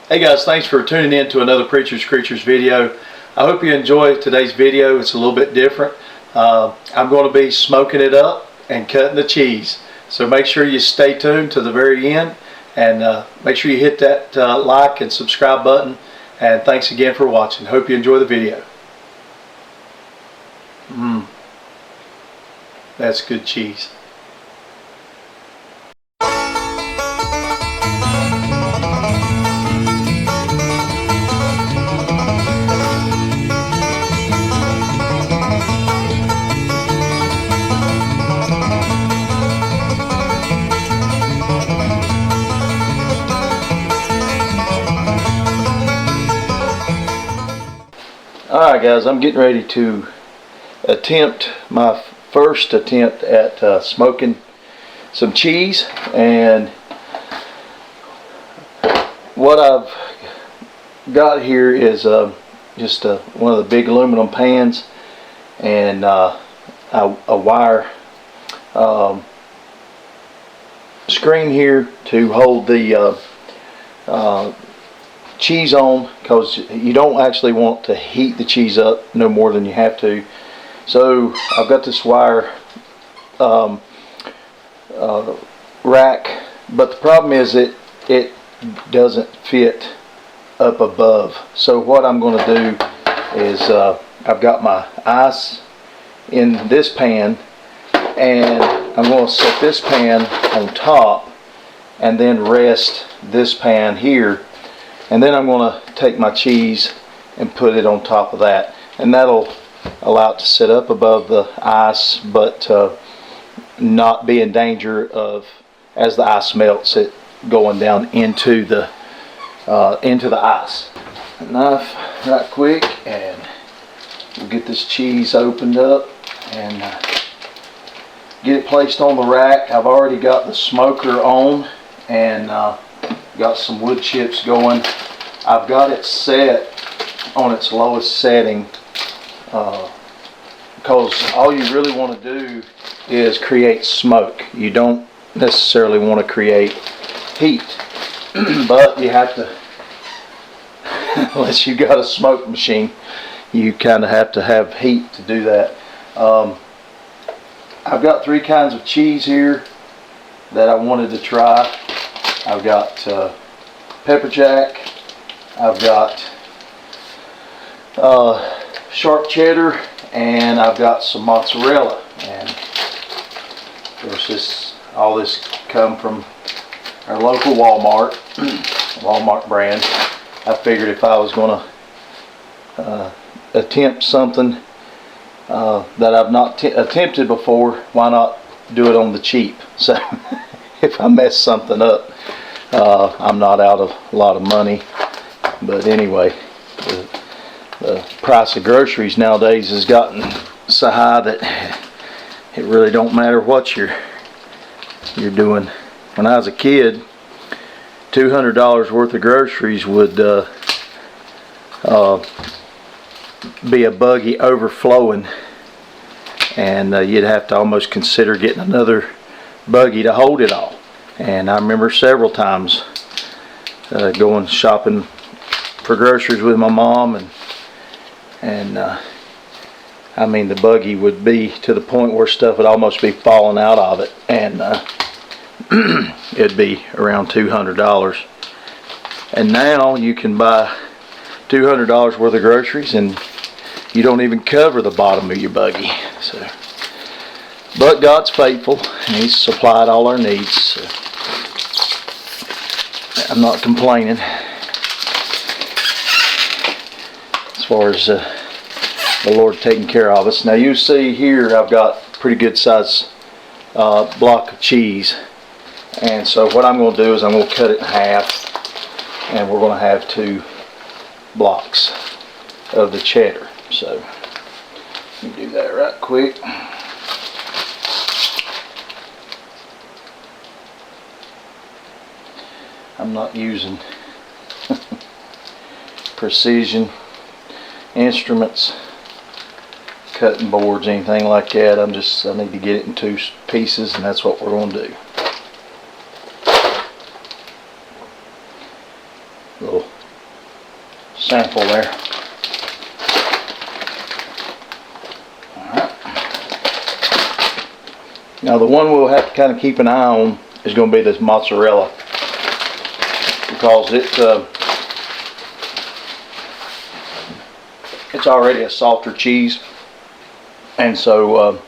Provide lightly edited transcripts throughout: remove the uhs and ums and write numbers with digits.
Hey guys, thanks for tuning in to another Preachers Creatures video. I hope you enjoy today's video. It's a little bit different. I'm going to be smoking it up and cutting the cheese. So make sure you stay tuned to the very end, and make sure you hit that like and subscribe button. And thanks again for watching. Hope you enjoy the video. That's good cheese. Alright guys, I'm getting ready to attempt my first attempt at smoking some cheese. And what I've got here is just one of the big aluminum pans and a wire screen here to hold the cheese on, because you don't actually want to heat the cheese up no more than you have to. So I've got this wire rack, but the problem is it doesn't fit up above. So what I'm going to do is I've got my ice in this pan, and I'm going to set this pan on top and then rest this pan here. And then I'm going to take my cheese and put it on top of that, and that'll allow it to sit up above the ice, but not be in danger of, as the ice melts, it going down into the ice. A knife right quick, and we'll get this cheese opened up and get it placed on the rack. I've already got the smoker on and got some wood chips going. I've got it set on its lowest setting because all you really want to do is create smoke. You don't necessarily want to create heat, but you have to, unless you got a smoke machine, you kind of have to have heat to do that. I've got three kinds of cheese here that I wanted to try. I've got pepper jack, I've got sharp cheddar, and I've got some mozzarella. And of course all this come from our local Walmart, Walmart brand. I figured if I was going to attempt something that I've not attempted before, why not do it on the cheap? So if I mess something up, I'm not out of a lot of money. But anyway, the price of groceries nowadays has gotten so high that it really don't matter what you're doing. When I was a kid, $200 worth of groceries would be a buggy overflowing, and you'd have to almost consider getting another buggy to hold it all. And I remember several times going shopping for groceries with my mom, and I mean, the buggy would be to the point where stuff would almost be falling out of it, and it'd be around $200. And now you can buy $200 worth of groceries and you don't even cover the bottom of your buggy. So, but God's faithful, and He's supplied all our needs, so I'm not complaining as far as the Lord taking care of us. Now you see here I've got a pretty good size block of cheese, and so what I'm going to do is I'm going to cut it in half, and we're going to have 2 blocks of the cheddar. So let me do that right quick. I'm not using precision instruments, cutting boards, anything like that. I need to get it in 2 pieces, and that's what we're going to do. sample there. Alright. Now the one we'll have to kind of keep an eye on is going to be this mozzarella, because it's already a softer cheese, and so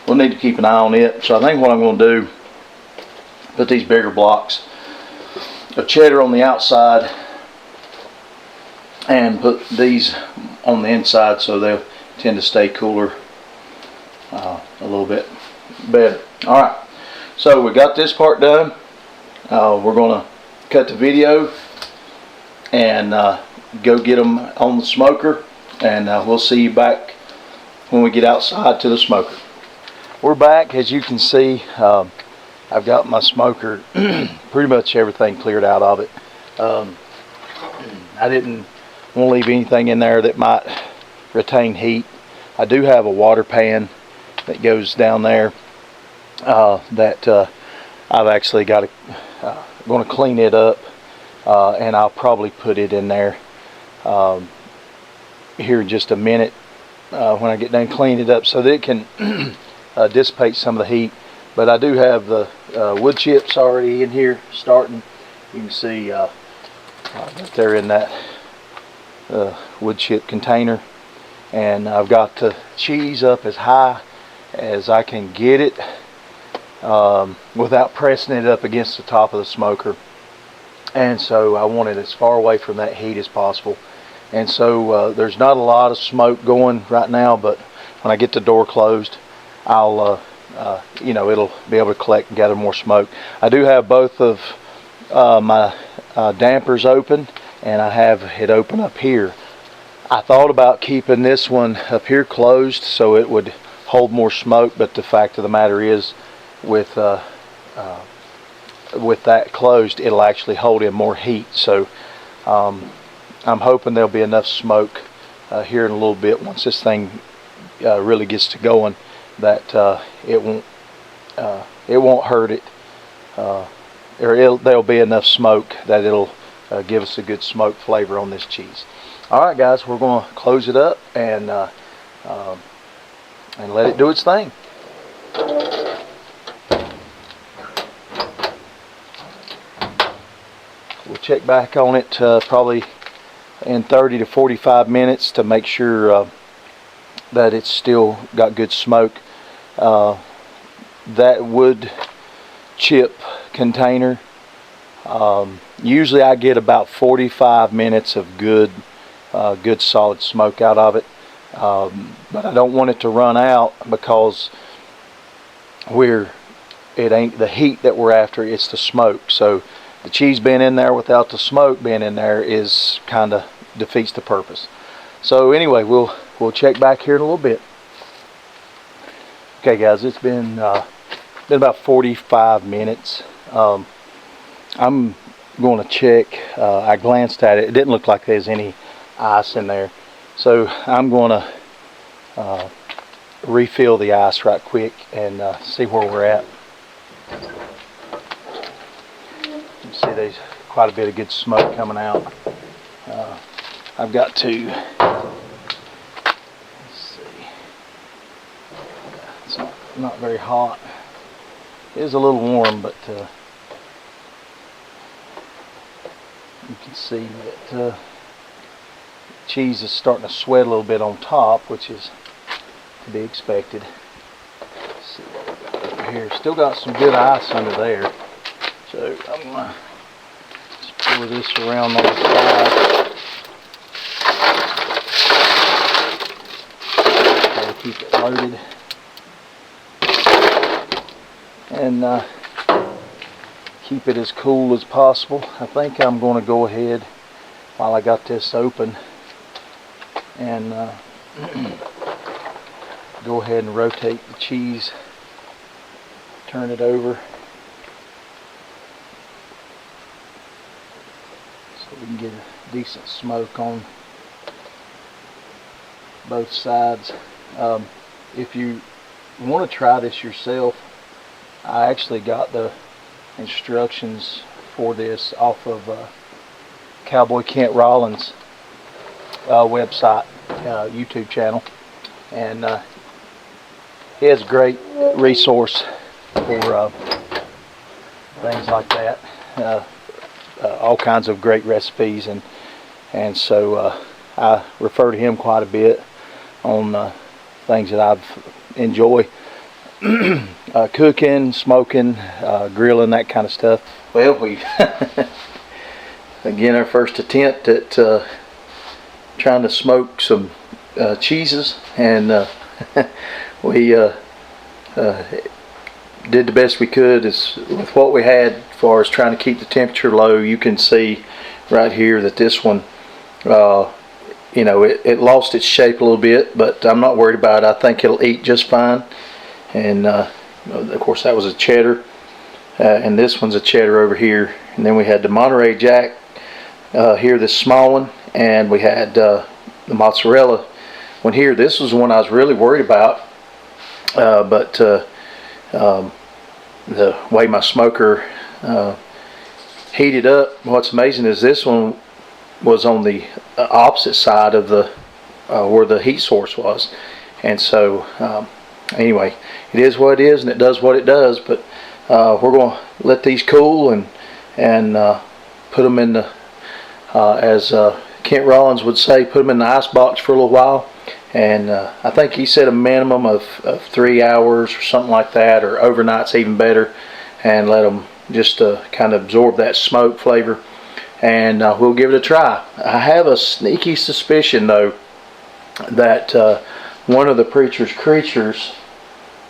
we'll need to keep an eye on it. So I think what I'm going to do, put these bigger blocks of cheddar on the outside and put these on the inside, so they'll tend to stay cooler a little bit better. Alright, so we got this part done. We're going to cut the video and go get them on the smoker, and we'll see you back when we get outside to the smoker. We're back. As you can see, I've got my smoker, pretty much everything cleared out of it. I didn't want to leave anything in there that might retain heat. I do have a water pan that goes down there that I've actually got to going to clean it up, and I'll probably put it in there here in just a minute when I get done cleaning it up, so that it can dissipate some of the heat. But I do have the wood chips already in here starting. You can see that they're in that wood chip container, and I've got the cheese up as high as I can get it without pressing it up against the top of the smoker. And so I want it as far away from that heat as possible. And so there's not a lot of smoke going right now, but when I get the door closed, I'll you know, it'll be able to collect and gather more smoke. I do have both of my dampers open, and I have it open up here. I thought about keeping this one up here closed so it would hold more smoke, but the fact of the matter is, with that closed, it'll actually hold in more heat. So I'm hoping there'll be enough smoke here in a little bit, once this thing really gets to going, that it won't hurt it, or there'll be enough smoke that it'll give us a good smoke flavor on this cheese. Alright guys, we're going to close it up and let it do its thing. We'll check back on it probably in 30 to 45 minutes to make sure that it's still got good smoke. That wood chip container, usually I get about 45 minutes of good solid smoke out of it, but I don't want it to run out, because it ain't the heat that we're after, it's the smoke. So the cheese being in there without the smoke being in there is kind of defeats the purpose. So anyway, we'll check back here in a little bit. Okay guys, it's been about 45 minutes. I'm going to check. I glanced at it. It didn't look like there's any ice in there, so I'm going to refill the ice right quick and see where we're at. You see there's quite a bit of good smoke coming out. I've got to, let's see, it's not very hot. It is a little warm, but you can see that cheese is starting to sweat a little bit on top, which is to be expected. Let's see what we got over here. Still got some good ice under there, so I'm gonna just pour this around on the side. Try to keep it loaded, and keep it as cool as possible. I think I'm going to go ahead, while I got this open, and go ahead and rotate the cheese, turn it over, so we can get a decent smoke on both sides. If you want to try this yourself, I actually got the instructions for this off of Cowboy Kent Rollins website, YouTube channel, and he has a great resource for things like that. All kinds of great recipes, and so I refer to him quite a bit on things that I enjoy. Cooking, smoking, grilling, that kind of stuff. Well, we again, our first attempt at trying to smoke some cheeses, and we did the best we could with what we had as far as trying to keep the temperature low. You can see right here that this one, you know, it lost its shape a little bit, but I'm not worried about it. I think it'll eat just fine. And of course, that was a cheddar, and this one's a cheddar over here. And then we had the Monterey Jack here, this small one, and we had the mozzarella one here. This was the one I was really worried about, but the way my smoker heated up, what's amazing is this one was on the opposite side of the where the heat source was. And so anyway, it is what it is, and it does what it does. But we're going to let these cool and put them in the as Kent Rollins would say, put them in the ice box for a little while. And I think he said a minimum of 3 hours or something like that, or overnight's even better, and let them just kind of absorb that smoke flavor. And we'll give it a try. I have a sneaky suspicion, though, that one of the preacher's creatures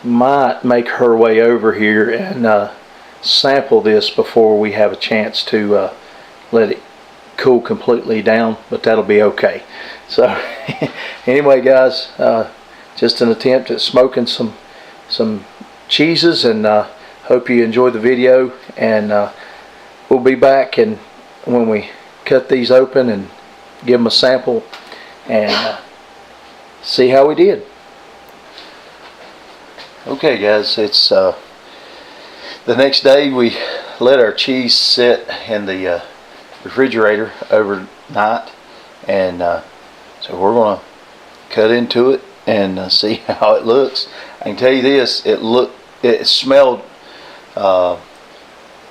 might make her way over here and sample this before we have a chance to let it cool completely down, but that'll be okay. So anyway, guys, just an attempt at smoking some cheeses, and hope you enjoyed the video. And we'll be back, and when we cut these open and give them a sample and see how we did. Okay, guys, it's the next day. We let our cheese sit in the refrigerator overnight, and so we're going to cut into it and see how it looks. I can tell you this: it smelled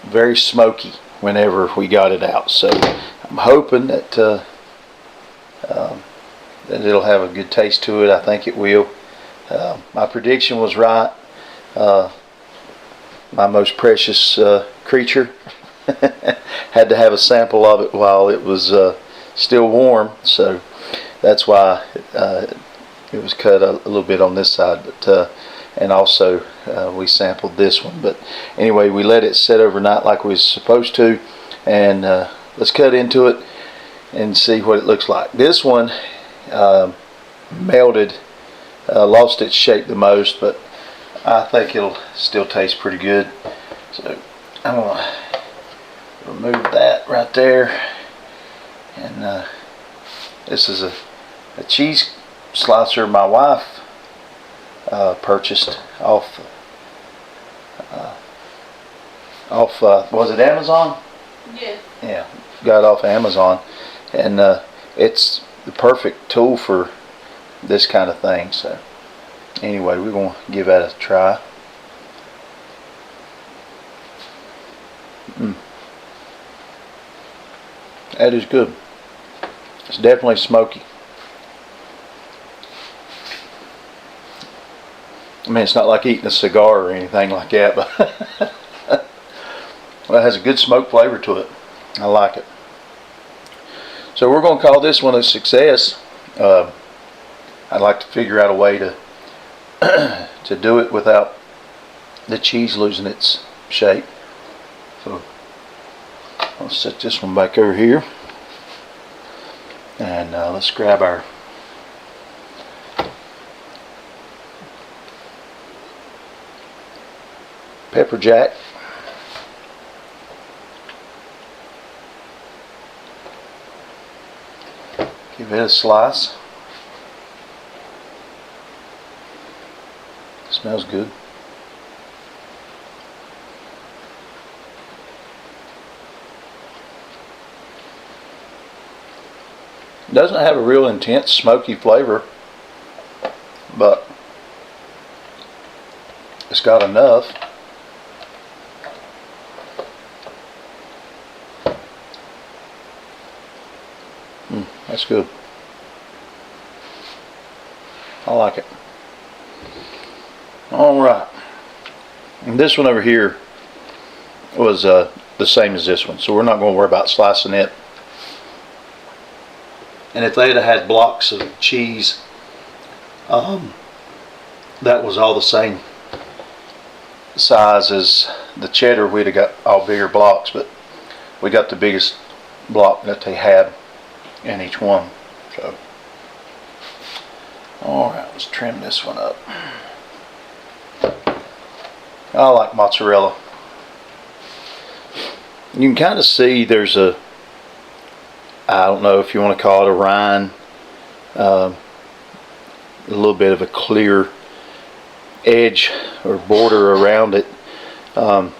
very smoky whenever we got it out. So I'm hoping that that it'll have a good taste to it. I think it will. My prediction was right. My most precious creature had to have a sample of it while it was still warm, so that's why it was cut a little bit on this side. But and also we sampled this one. But anyway, we let it sit overnight like we was supposed to, and let's cut into it and see what it looks like. This one melted, lost its shape the most, but I think it'll still taste pretty good. So I'm gonna remove that right there, and this is a cheese slicer my wife purchased off was it Amazon? Yes. Yeah, got it off Amazon, and it's the perfect tool for this kind of thing. So anyway, we're going to give that a try. That is good. It's definitely smoky. I mean, it's not like eating a cigar or anything like that, but well, it has a good smoke flavor to it. I like it. So we're going to call this one a success. I'd like to figure out a way to to do it without the cheese losing its shape. So I'll set this one back over here, and let's grab our pepper jack. Give it a slice. Smells good. It doesn't have a real intense smoky flavor, but it's got enough. That's good. I like it. Alright. And this one over here was the same as this one, so we're not going to worry about slicing it. And if they'd have had blocks of cheese, that was all the same size as the cheddar, we'd have got all bigger blocks, but we got the biggest block that they had in each one. So, alright, let's trim this one up. I like mozzarella. You can kind of see there's a, I don't know if you want to call it a rind, a little bit of a clear edge or border around it. I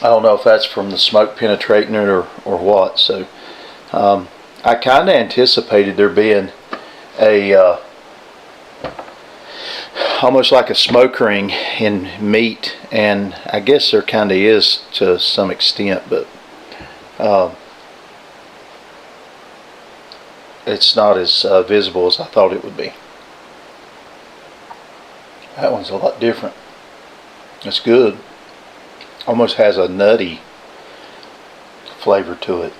don't know if that's from the smoke penetrating it or what. So I kind of anticipated there being a almost like a smoke ring in meat, and I guess there kind of is to some extent, but it's not as visible as I thought it would be. That one's a lot different. It's good. Almost has a nutty flavor to it.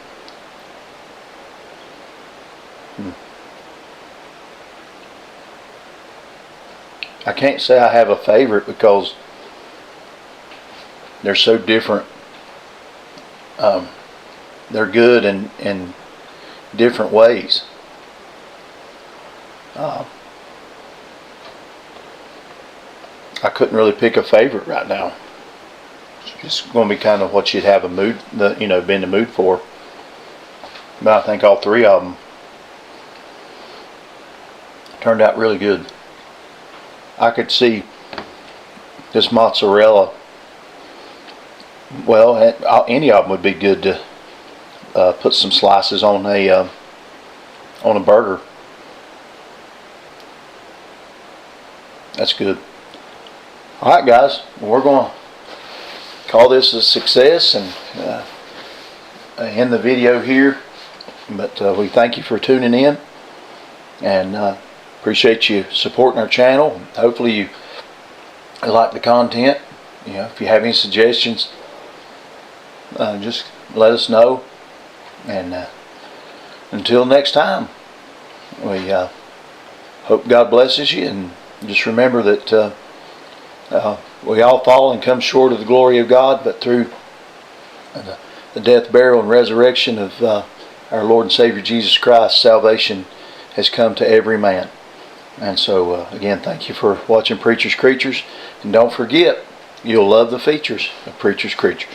I can't say I have a favorite because they're so different. They're good in different ways. I couldn't really pick a favorite right now. It's just going to be kind of what you'd have a mood, be in the mood for. But I think all three of them turned out really good. I could see this mozzarella, well, any of them would be good to put some slices on a burger. That's good. Alright guys, we're going to call this a success and end the video here, but we thank you for tuning in, and appreciate you supporting our channel. Hopefully you like the content. If you have any suggestions, just let us know, and until next time, we hope God blesses you, and just remember that we all fall and come short of the glory of God, but through the death, burial, and resurrection of our Lord and Savior Jesus Christ, salvation has come to every man. And so again, thank you for watching Preacher's Creatures, and don't forget, you'll love the features of Preacher's Creatures.